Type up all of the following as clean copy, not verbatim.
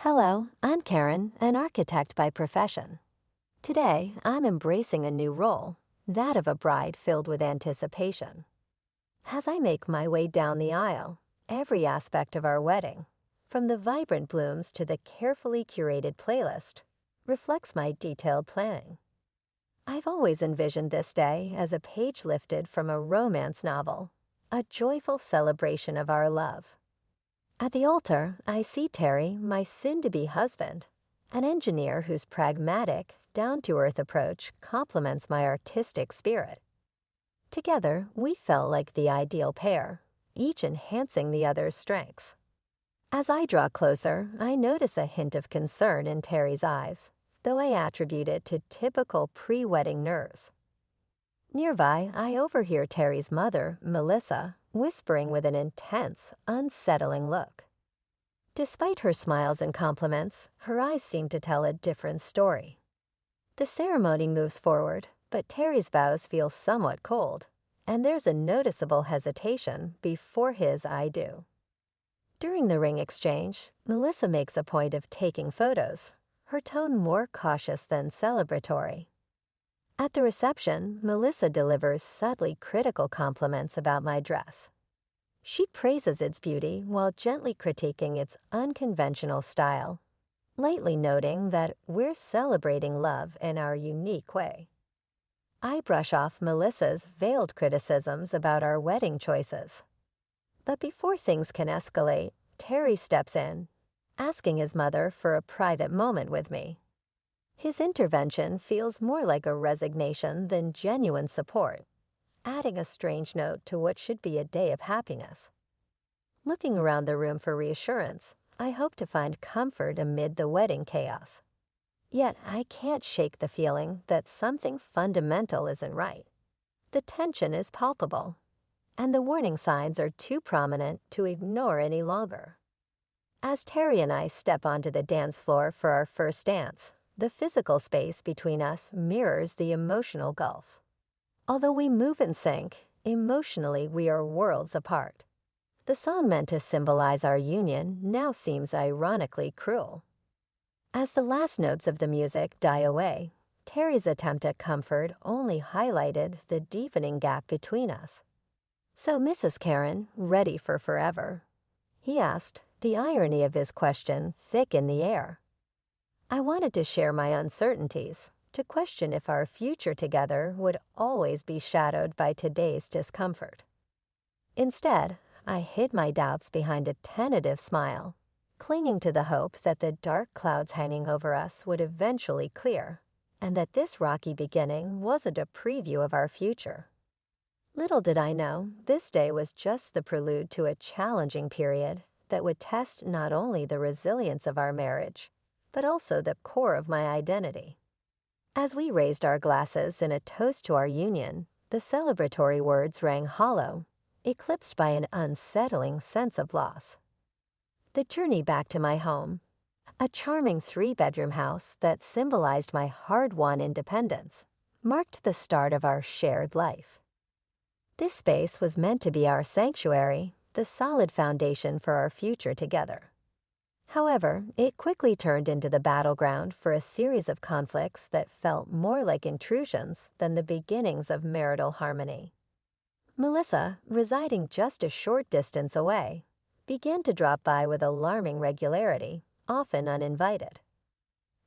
Hello, I'm Karen, an architect by profession. Today, I'm embracing a new role, that of a bride filled with anticipation. As I make my way down the aisle, every aspect of our wedding, from the vibrant blooms to the carefully curated playlist, reflects my detailed planning. I've always envisioned this day as a page lifted from a romance novel, a joyful celebration of our love. At the altar, I see Terry, my soon-to-be husband, an engineer whose pragmatic, down-to-earth approach complements my artistic spirit. Together, we felt like the ideal pair, each enhancing the other's strengths. As I draw closer, I notice a hint of concern in Terry's eyes, though I attribute it to typical pre-wedding nerves. Nearby, I overhear Terry's mother, Melissa, whispering with an intense, unsettling look. Despite her smiles and compliments, her eyes seem to tell a different story. The ceremony moves forward, but Terry's vows feel somewhat cold, and there's a noticeable hesitation before his I do. During the ring exchange, Melissa makes a point of taking photos, her tone more cautious than celebratory. At the reception, Melissa delivers subtly critical compliments about my dress. She praises its beauty while gently critiquing its unconventional style, lightly noting that we're celebrating love in our unique way. I brush off Melissa's veiled criticisms about our wedding choices. But before things can escalate, Terry steps in, asking his mother for a private moment with me. His intervention feels more like a resignation than genuine support, adding a strange note to what should be a day of happiness. Looking around the room for reassurance, I hope to find comfort amid the wedding chaos. Yet I can't shake the feeling that something fundamental isn't right. The tension is palpable, and the warning signs are too prominent to ignore any longer. As Terry and I step onto the dance floor for our first dance, the physical space between us mirrors the emotional gulf. Although we move in sync, emotionally we are worlds apart. The song meant to symbolize our union now seems ironically cruel. As the last notes of the music die away, Terry's attempt at comfort only highlighted the deepening gap between us. "So, Mrs. Karen, ready for forever?" he asked, the irony of his question thick in the air. I wanted to share my uncertainties, to question if our future together would always be shadowed by today's discomfort. Instead, I hid my doubts behind a tentative smile, clinging to the hope that the dark clouds hanging over us would eventually clear, and that this rocky beginning wasn't a preview of our future. Little did I know, this day was just the prelude to a challenging period that would test not only the resilience of our marriage, but also the core of my identity. As we raised our glasses in a toast to our union, the celebratory words rang hollow, eclipsed by an unsettling sense of loss. The journey back to my home, a charming 3-bedroom house that symbolized my hard-won independence, marked the start of our shared life. This space was meant to be our sanctuary, the solid foundation for our future together. However, it quickly turned into the battleground for a series of conflicts that felt more like intrusions than the beginnings of marital harmony. Melissa, residing just a short distance away, began to drop by with alarming regularity, often uninvited.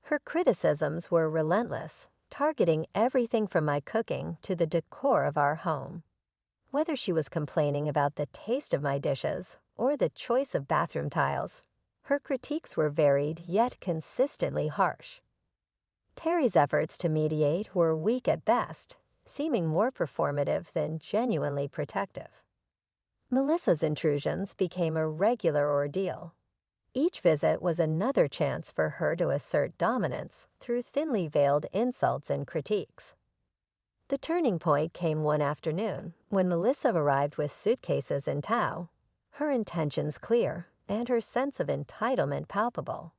Her criticisms were relentless, targeting everything from my cooking to the decor of our home. Whether she was complaining about the taste of my dishes or the choice of bathroom tiles, her critiques were varied yet consistently harsh. Terry's efforts to mediate were weak at best, seeming more performative than genuinely protective. Melissa's intrusions became a regular ordeal. Each visit was another chance for her to assert dominance through thinly veiled insults and critiques. The turning point came one afternoon when Melissa arrived with suitcases in tow, her intentions clear and her sense of entitlement palpable.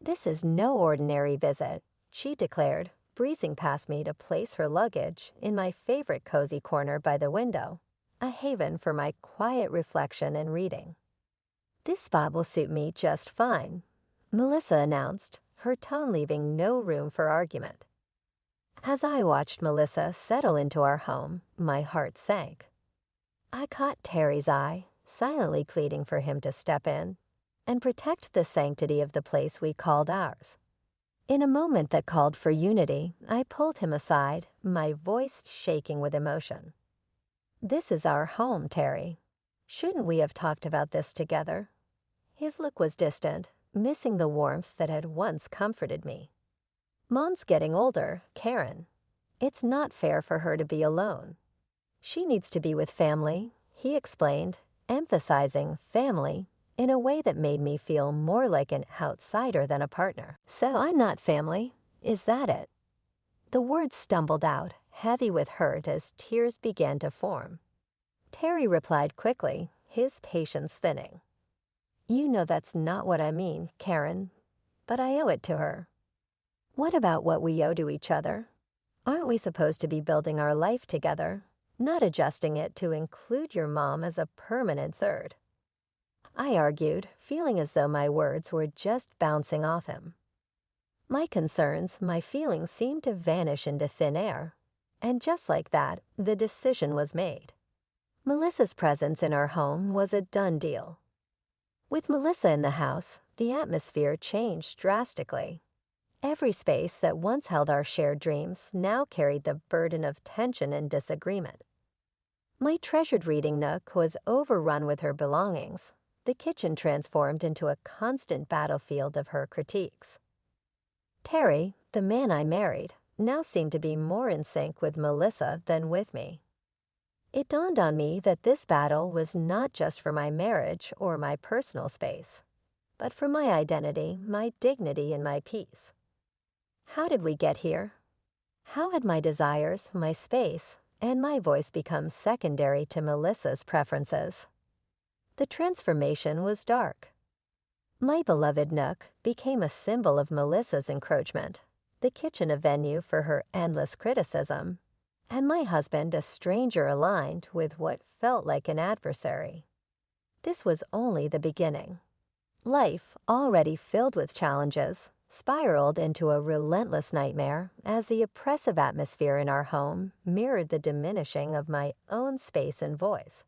"This is no ordinary visit," she declared, breezing past me to place her luggage in my favorite cozy corner by the window, a haven for my quiet reflection and reading. "This spot will suit me just fine." Melissa announced, her tone leaving no room for argument. As I watched Melissa settle into our home, my heart sank. I caught Terry's eye, silently pleading for him to step in and protect the sanctity of the place we called ours. In a moment that called for unity, I pulled him aside, my voice shaking with emotion. "This is our home, Terry. Shouldn't we have talked about this together?" His look was distant, missing the warmth that had once comforted me. "Mom's getting older, Karen. It's not fair for her to be alone. She needs to be with family," he explained, emphasizing family in a way that made me feel more like an outsider than a partner. "So I'm not family, is that it?" The words stumbled out, heavy with hurt as tears began to form. Terry replied quickly, his patience thinning. "You know that's not what I mean, Karen, but I owe it to her. What about what we owe to each other? Aren't we supposed to be building our life together, not adjusting it to include your mom as a permanent third?" I argued, feeling as though my words were just bouncing off him. My concerns, my feelings seemed to vanish into thin air. And just like that, the decision was made. Melissa's presence in our home was a done deal. With Melissa in the house, the atmosphere changed drastically. Every space that once held our shared dreams now carried the burden of tension and disagreement. My treasured reading nook was overrun with her belongings. The kitchen transformed into a constant battlefield of her critiques. Terry, the man I married, now seemed to be more in sync with Melissa than with me. It dawned on me that this battle was not just for my marriage or my personal space, but for my identity, my dignity, and my peace. How did we get here? How had my desires, my space, and my voice become secondary to Melissa's preferences? The transformation was dark. My beloved nook became a symbol of Melissa's encroachment, the kitchen a venue for her endless criticism, and my husband a stranger aligned with what felt like an adversary. This was only the beginning. Life, already filled with challenges, spiraled into a relentless nightmare as the oppressive atmosphere in our home mirrored the diminishing of my own space and voice.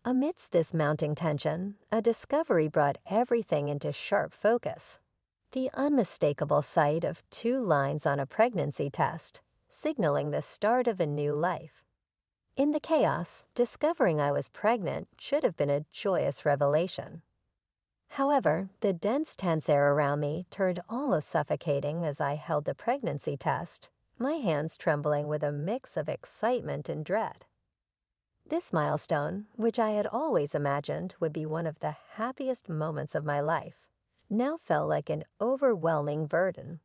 Amidst this mounting tension, a discovery brought everything into sharp focus. The unmistakable sight of 2 lines on a pregnancy test, signaling the start of a new life. In the chaos, discovering I was pregnant should have been a joyous revelation. However, the dense, tense air around me turned almost suffocating as I held the pregnancy test, my hands trembling with a mix of excitement and dread. This milestone, which I had always imagined would be one of the happiest moments of my life, now felt like an overwhelming burden.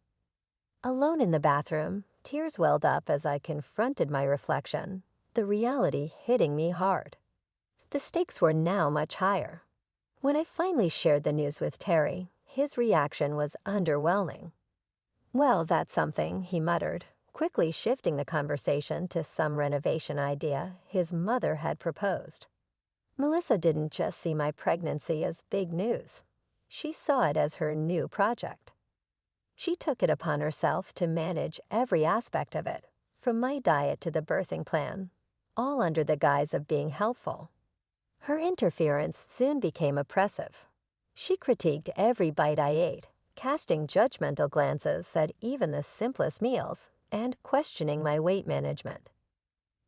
Alone in the bathroom, tears welled up as I confronted my reflection, the reality hitting me hard. The stakes were now much higher. When I finally shared the news with Terry, his reaction was underwhelming. "Well, that's something," he muttered, quickly shifting the conversation to some renovation idea his mother had proposed. Melissa didn't just see my pregnancy as big news. She saw it as her new project. She took it upon herself to manage every aspect of it, from my diet to the birthing plan, all under the guise of being helpful. Her interference soon became oppressive. She critiqued every bite I ate, casting judgmental glances at even the simplest meals, and questioning my weight management.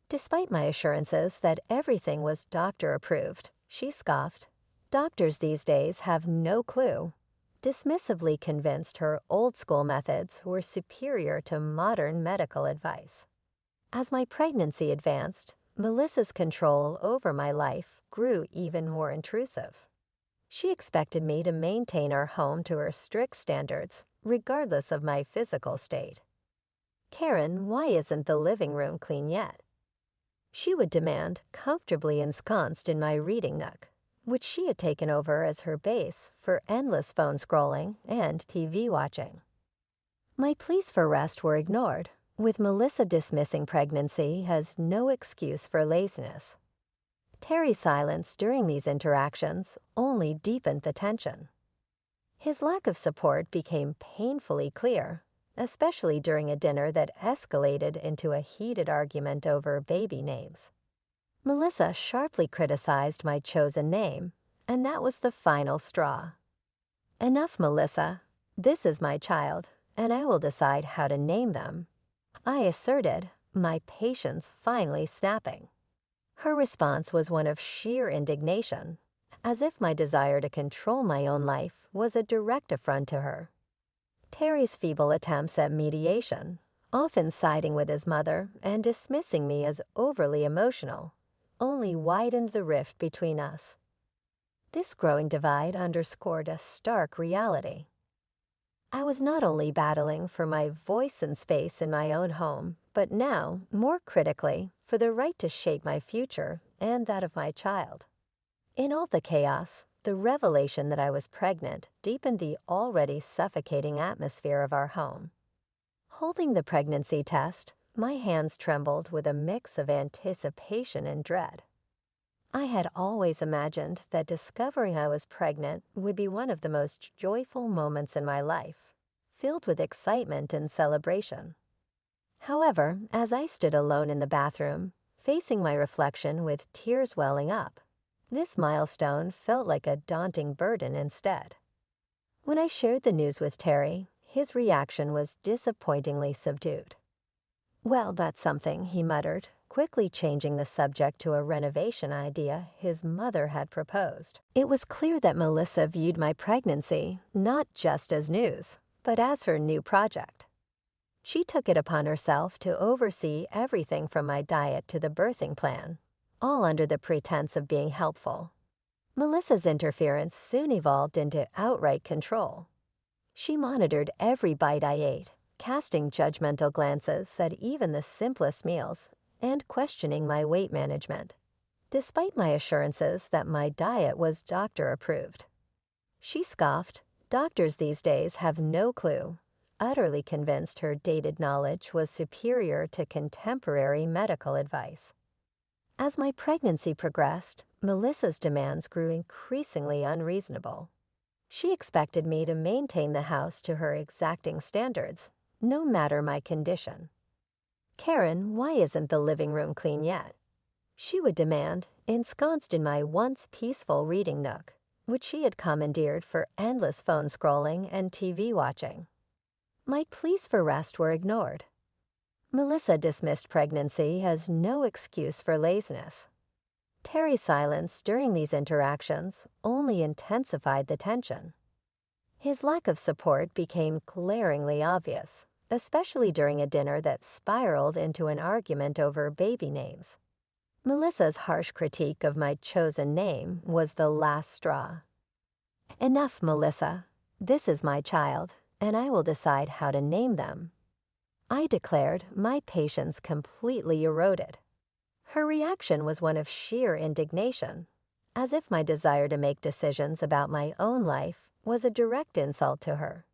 Despite my assurances that everything was doctor-approved, she scoffed. Doctors these days have no clue, dismissively convinced her old-school methods were superior to modern medical advice. As my pregnancy advanced, Melissa's control over my life grew even more intrusive. She expected me to maintain our home to her strict standards, regardless of my physical state. "Karen, why isn't the living room clean yet?" She would demand, comfortably ensconced in my reading nook, which she had taken over as her base for endless phone scrolling and TV watching. My pleas for rest were ignored, with Melissa dismissing pregnancy as no excuse for laziness. Terry's silence during these interactions only deepened the tension. His lack of support became painfully clear, especially during a dinner that escalated into a heated argument over baby names. Melissa sharply criticized my chosen name, and that was the final straw. "Enough, Melissa. This is my child, and I will decide how to name them," I asserted, my patience finally snapping. Her response was one of sheer indignation, as if my desire to control my own life was a direct affront to her. Terry's feeble attempts at mediation, often siding with his mother and dismissing me as overly emotional, only widened the rift between us. This growing divide underscored a stark reality. I was not only battling for my voice and space in my own home, but now, more critically, for the right to shape my future and that of my child. In all the chaos, the revelation that I was pregnant deepened the already suffocating atmosphere of our home. Holding the pregnancy test, my hands trembled with a mix of anticipation and dread. I had always imagined that discovering I was pregnant would be one of the most joyful moments in my life, filled with excitement and celebration. However, as I stood alone in the bathroom, facing my reflection with tears welling up, this milestone felt like a daunting burden instead. When I shared the news with Terry, his reaction was disappointingly subdued. "Well, that's something," he muttered, quickly changing the subject to a renovation idea his mother had proposed. It was clear that Melissa viewed my pregnancy not just as news, but as her new project. She took it upon herself to oversee everything from my diet to the birthing plan, all under the pretense of being helpful. Melissa's interference soon evolved into outright control. She monitored every bite I ate, casting judgmental glances at even the simplest meals and questioning my weight management, despite my assurances that my diet was doctor-approved. She scoffed, "Doctors these days have no clue," utterly convinced her dated knowledge was superior to contemporary medical advice. As my pregnancy progressed, Melissa's demands grew increasingly unreasonable. She expected me to maintain the house to her exacting standards, no matter my condition. "Karen, why isn't the living room clean yet?" she would demand, ensconced in my once peaceful reading nook, which she had commandeered for endless phone scrolling and TV watching. My pleas for rest were ignored. Melissa dismissed pregnancy as no excuse for laziness. Terry's silence during these interactions only intensified the tension. His lack of support became glaringly obvious, especially during a dinner that spiraled into an argument over baby names. Melissa's harsh critique of my chosen name was the last straw. "Enough, Melissa. This is my child, and I will decide how to name them," I declared, my patience completely eroded. Her reaction was one of sheer indignation, as if my desire to make decisions about my own life was a direct insult to her.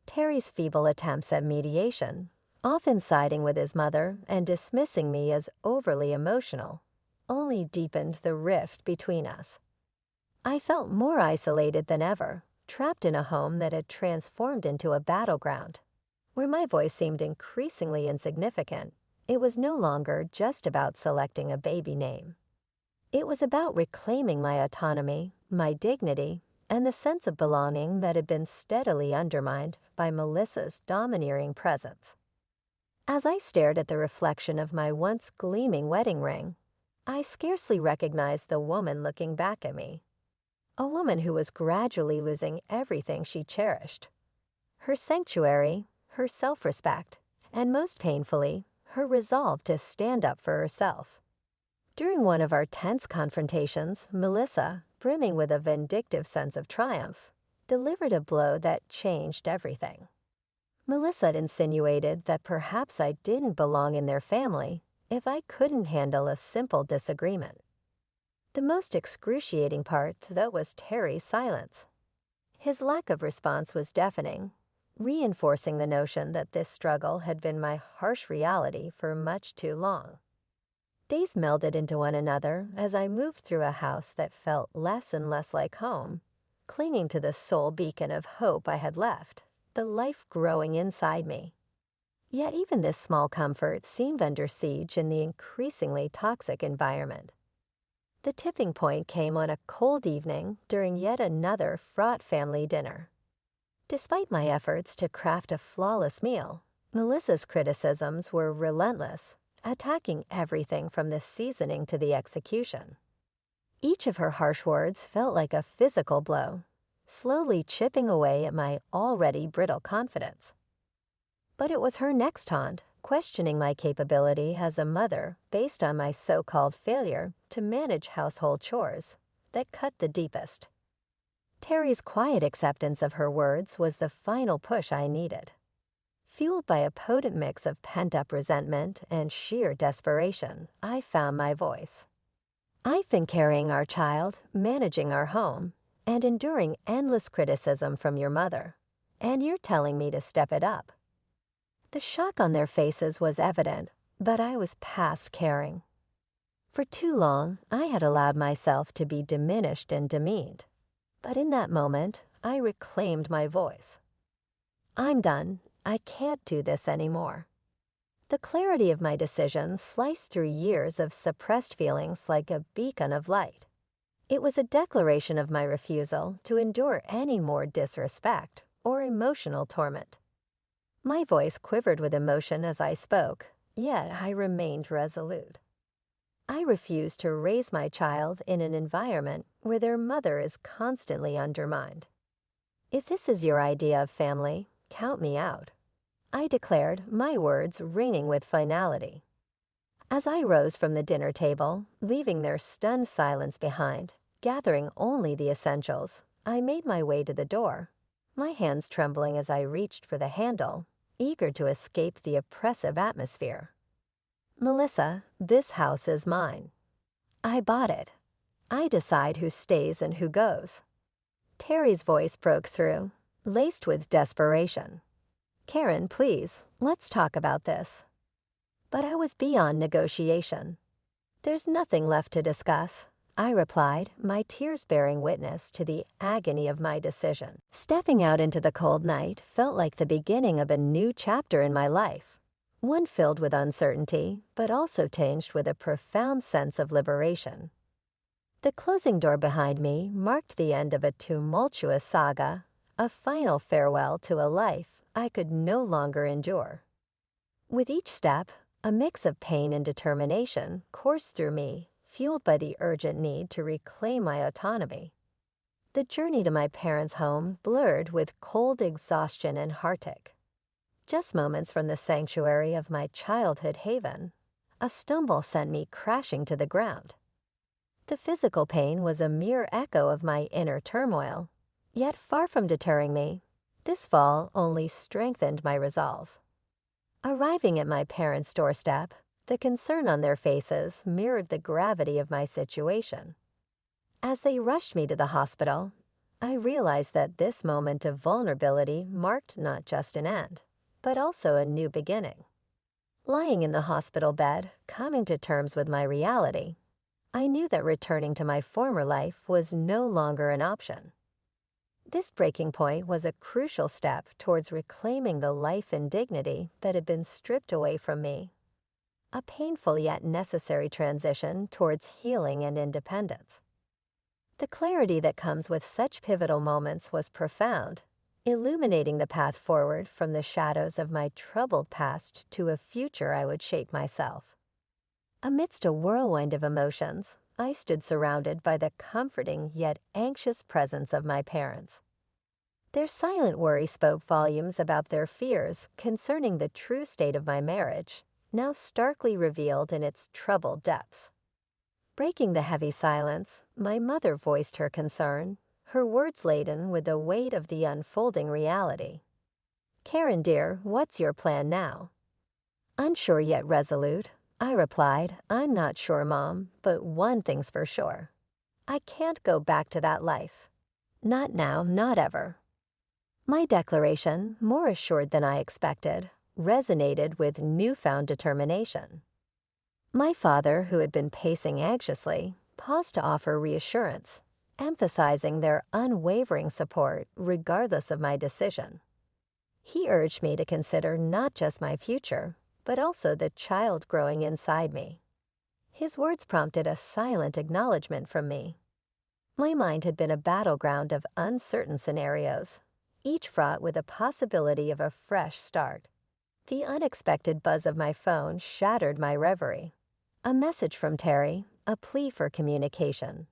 Terry's feeble attempts at mediation, often siding with his mother and dismissing me as overly emotional, only deepened the rift between us. I felt more isolated than ever, trapped in a home that had transformed into a battleground. Where my voice seemed increasingly insignificant, it was no longer just about selecting a baby name. It was about reclaiming my autonomy, my dignity, and the sense of belonging that had been steadily undermined by Melissa's domineering presence. As I stared at the reflection of my once gleaming wedding ring, I scarcely recognized the woman looking back at me. A woman who was gradually losing everything she cherished. Her sanctuary, her self-respect, and most painfully, her resolve to stand up for herself. During one of our tense confrontations, Melissa, brimming with a vindictive sense of triumph, delivered a blow that changed everything. Melissa had insinuated that perhaps I didn't belong in their family if I couldn't handle a simple disagreement. The most excruciating part, though, was Terry's silence. His lack of response was deafening, reinforcing the notion that this struggle had been my harsh reality for much too long. Days melded into one another as I moved through a house that felt less and less like home, clinging to the sole beacon of hope I had left, the life growing inside me. Yet even this small comfort seemed under siege in the increasingly toxic environment. The tipping point came on a cold evening during yet another fraught family dinner. Despite my efforts to craft a flawless meal, Melissa's criticisms were relentless, attacking everything from the seasoning to the execution. Each of her harsh words felt like a physical blow, slowly chipping away at my already brittle confidence. But it was her next taunt, questioning my capability as a mother based on my so-called failure to manage household chores, that cut the deepest. Terry's quiet acceptance of her words was the final push I needed. Fueled by a potent mix of pent-up resentment and sheer desperation, I found my voice. I've been carrying our child, managing our home, and enduring endless criticism from your mother, and you're telling me to step it up. The shock on their faces was evident, but I was past caring. For too long, I had allowed myself to be diminished and demeaned. But in that moment, I reclaimed my voice. I'm done. I can't do this anymore. The clarity of my decision sliced through years of suppressed feelings like a beacon of light. It was a declaration of my refusal to endure any more disrespect or emotional torment. My voice quivered with emotion as I spoke, yet I remained resolute. I refuse to raise my child in an environment where their mother is constantly undermined. If this is your idea of family, count me out. I declared, my words ringing with finality. As I rose from the dinner table, leaving their stunned silence behind, gathering only the essentials, I made my way to the door, my hands trembling as I reached for the handle, eager to escape the oppressive atmosphere. Melissa, this house is mine. I bought it. I decide who stays and who goes. Terry's voice broke through, laced with desperation. Karen, please, let's talk about this. But I was beyond negotiation. There's nothing left to discuss, I replied, my tears bearing witness to the agony of my decision. Stepping out into the cold night felt like the beginning of a new chapter in my life, one filled with uncertainty, but also tinged with a profound sense of liberation. The closing door behind me marked the end of a tumultuous saga, a final farewell to a life I could no longer endure. With each step, a mix of pain and determination coursed through me, fueled by the urgent need to reclaim my autonomy. The journey to my parents' home blurred with cold exhaustion and heartache. Just moments from the sanctuary of my childhood haven, a stumble sent me crashing to the ground. The physical pain was a mere echo of my inner turmoil, yet far from deterring me, this fall only strengthened my resolve. Arriving at my parents' doorstep, the concern on their faces mirrored the gravity of my situation. As they rushed me to the hospital, I realized that this moment of vulnerability marked not just an end, but also a new beginning. Lying in the hospital bed, coming to terms with my reality, I knew that returning to my former life was no longer an option. This breaking point was a crucial step towards reclaiming the life and dignity that had been stripped away from me. A painful yet necessary transition towards healing and independence. The clarity that comes with such pivotal moments was profound, illuminating the path forward from the shadows of my troubled past to a future I would shape myself. Amidst a whirlwind of emotions, I stood surrounded by the comforting yet anxious presence of my parents. Their silent worry spoke volumes about their fears concerning the true state of my marriage, now starkly revealed in its troubled depths. Breaking the heavy silence, my mother voiced her concern, her words laden with the weight of the unfolding reality. Karen, dear, what's your plan now? Unsure yet resolute, I replied, I'm not sure, Mom, but one thing's for sure. I can't go back to that life. Not now, not ever. My declaration, more assured than I expected, resonated with newfound determination. My father, who had been pacing anxiously, paused to offer reassurance, emphasizing their unwavering support regardless of my decision. He urged me to consider not just my future, but also the child growing inside me. His words prompted a silent acknowledgement from me. My mind had been a battleground of uncertain scenarios, each fraught with a possibility of a fresh start. The unexpected buzz of my phone shattered my reverie. A message from Terry, a plea for communication.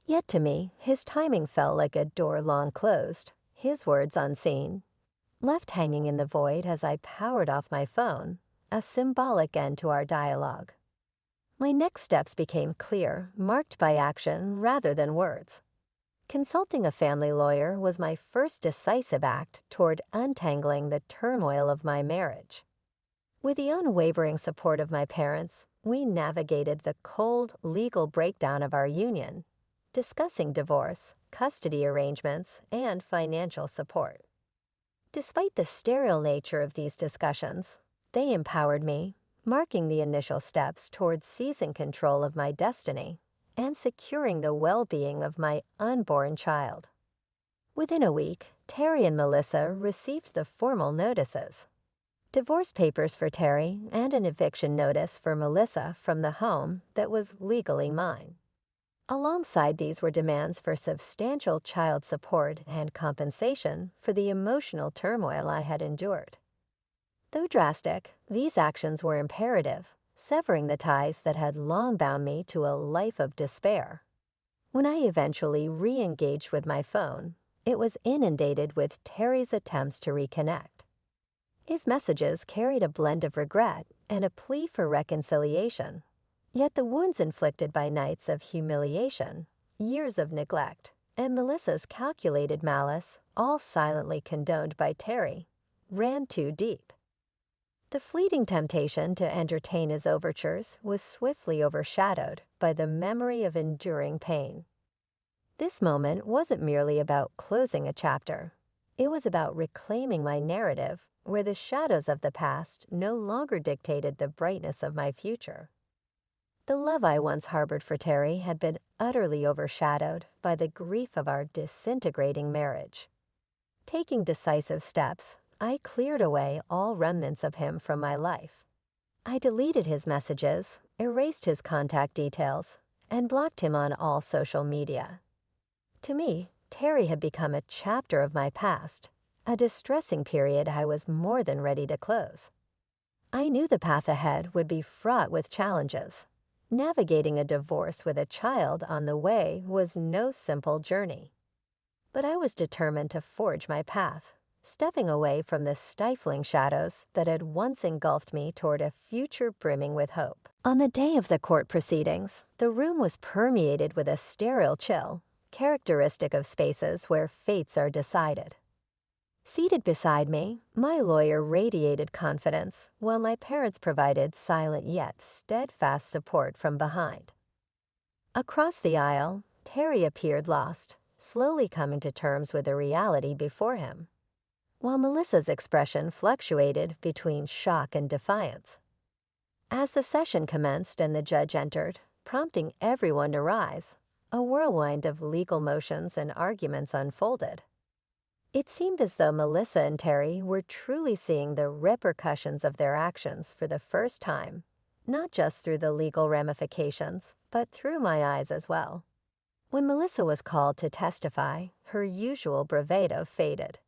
Yet to me, his timing felt like a door long closed, his words unseen, left hanging in the void as I powered off my phone, a symbolic end to our dialogue. My next steps became clear, marked by action rather than words. Consulting a family lawyer was my first decisive act toward untangling the turmoil of my marriage. With the unwavering support of my parents, we navigated the cold, legal breakdown of our union, discussing divorce, custody arrangements, and financial support. Despite the sterile nature of these discussions, they empowered me, marking the initial steps towards seizing control of my destiny and securing the well-being of my unborn child. Within a week, Terry and Melissa received the formal notices. Divorce papers for Terry and an eviction notice for Melissa from the home that was legally mine. Alongside these were demands for substantial child support and compensation for the emotional turmoil I had endured. Though drastic, these actions were imperative, severing the ties that had long bound me to a life of despair. When I eventually re-engaged with my phone, it was inundated with Terry's attempts to reconnect. His messages carried a blend of regret and a plea for reconciliation. Yet the wounds inflicted by nights of humiliation, years of neglect, and Melissa's calculated malice, all silently condoned by Terry, ran too deep. The fleeting temptation to entertain his overtures was swiftly overshadowed by the memory of enduring pain. This moment wasn't merely about closing a chapter. It was about reclaiming my narrative where the shadows of the past no longer dictated the brightness of my future. The love I once harbored for Terry had been utterly overshadowed by the grief of our disintegrating marriage. Taking decisive steps, I cleared away all remnants of him from my life. I deleted his messages, erased his contact details, and blocked him on all social media. To me, Terry had become a chapter of my past, a distressing period I was more than ready to close. I knew the path ahead would be fraught with challenges. Navigating a divorce with a child on the way was no simple journey. But I was determined to forge my path, stepping away from the stifling shadows that had once engulfed me toward a future brimming with hope. On the day of the court proceedings, the room was permeated with a sterile chill, characteristic of spaces where fates are decided. Seated beside me, my lawyer radiated confidence, while my parents provided silent yet steadfast support from behind. Across the aisle, Terry appeared lost, slowly coming to terms with the reality before him, while Melissa's expression fluctuated between shock and defiance. As the session commenced and the judge entered, prompting everyone to rise, a whirlwind of legal motions and arguments unfolded. It seemed as though Melissa and Terry were truly seeing the repercussions of their actions for the first time, not just through the legal ramifications, but through my eyes as well. When Melissa was called to testify, her usual bravado faded.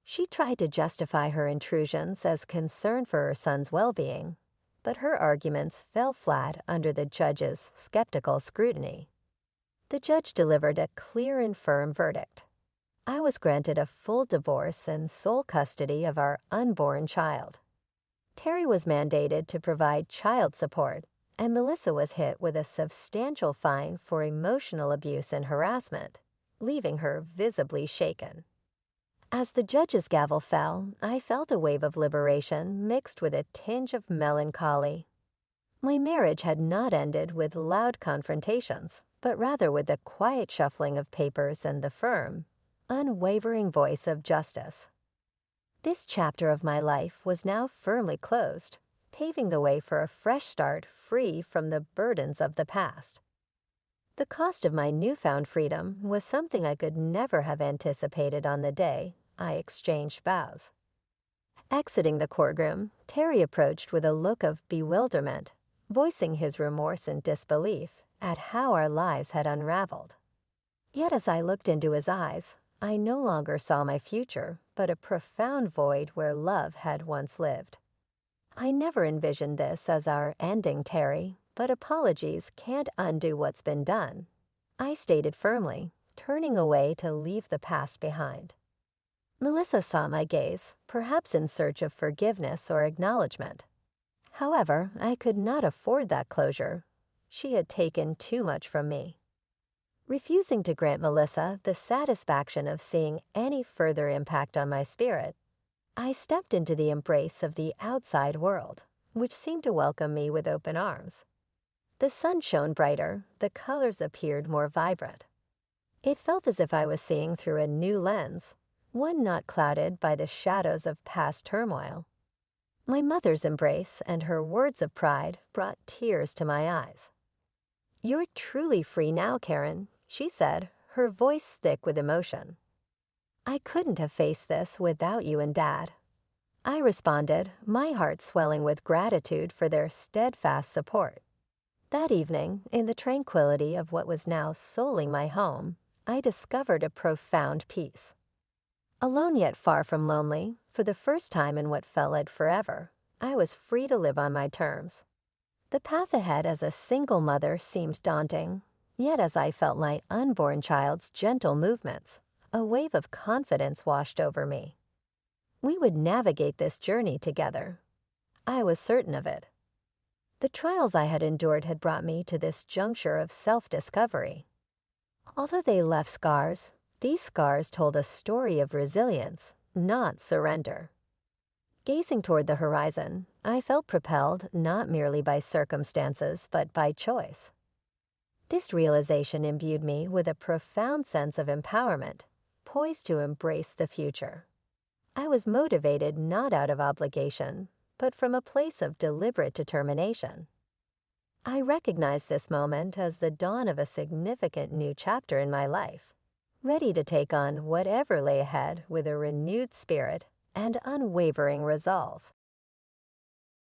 She tried to justify her intrusions as concern for her son's well-being, but her arguments fell flat under the judge's skeptical scrutiny. The judge delivered a clear and firm verdict. I was granted a full divorce and sole custody of our unborn child. Terry was mandated to provide child support, and Melissa was hit with a substantial fine for emotional abuse and harassment, leaving her visibly shaken. As the judge's gavel fell, I felt a wave of liberation mixed with a tinge of melancholy. My marriage had not ended with loud confrontations, but rather with the quiet shuffling of papers and the firm, unwavering voice of justice. This chapter of my life was now firmly closed, paving the way for a fresh start free from the burdens of the past. The cost of my newfound freedom was something I could never have anticipated on the day I exchanged vows. Exiting the courtroom, Terry approached with a look of bewilderment, voicing his remorse and disbelief at how our lives had unraveled. Yet as I looked into his eyes, I no longer saw my future, but a profound void where love had once lived. I never envisioned this as our ending, Terry, but apologies can't undo what's been done, I stated firmly, turning away to leave the past behind. Melissa saw my gaze, perhaps in search of forgiveness or acknowledgement. However, I could not afford that closure. She had taken too much from me. Refusing to grant Melissa the satisfaction of seeing any further impact on my spirit, I stepped into the embrace of the outside world, which seemed to welcome me with open arms. The sun shone brighter, the colors appeared more vibrant. It felt as if I was seeing through a new lens, one not clouded by the shadows of past turmoil. My mother's embrace and her words of pride brought tears to my eyes. "You're truly free now, Karen," she said, her voice thick with emotion. "I couldn't have faced this without you and Dad." I responded, my heart swelling with gratitude for their steadfast support. That evening, in the tranquility of what was now solely my home, I discovered a profound peace. Alone yet far from lonely, for the first time in what felt like forever, I was free to live on my terms. The path ahead as a single mother seemed daunting, yet as I felt my unborn child's gentle movements, a wave of confidence washed over me. We would navigate this journey together. I was certain of it. The trials I had endured had brought me to this juncture of self-discovery. Although they left scars, these scars told a story of resilience, not surrender. Gazing toward the horizon, I felt propelled not merely by circumstances, but by choice. This realization imbued me with a profound sense of empowerment, poised to embrace the future. I was motivated not out of obligation, but from a place of deliberate determination. I recognized this moment as the dawn of a significant new chapter in my life, ready to take on whatever lay ahead with a renewed spirit and unwavering resolve.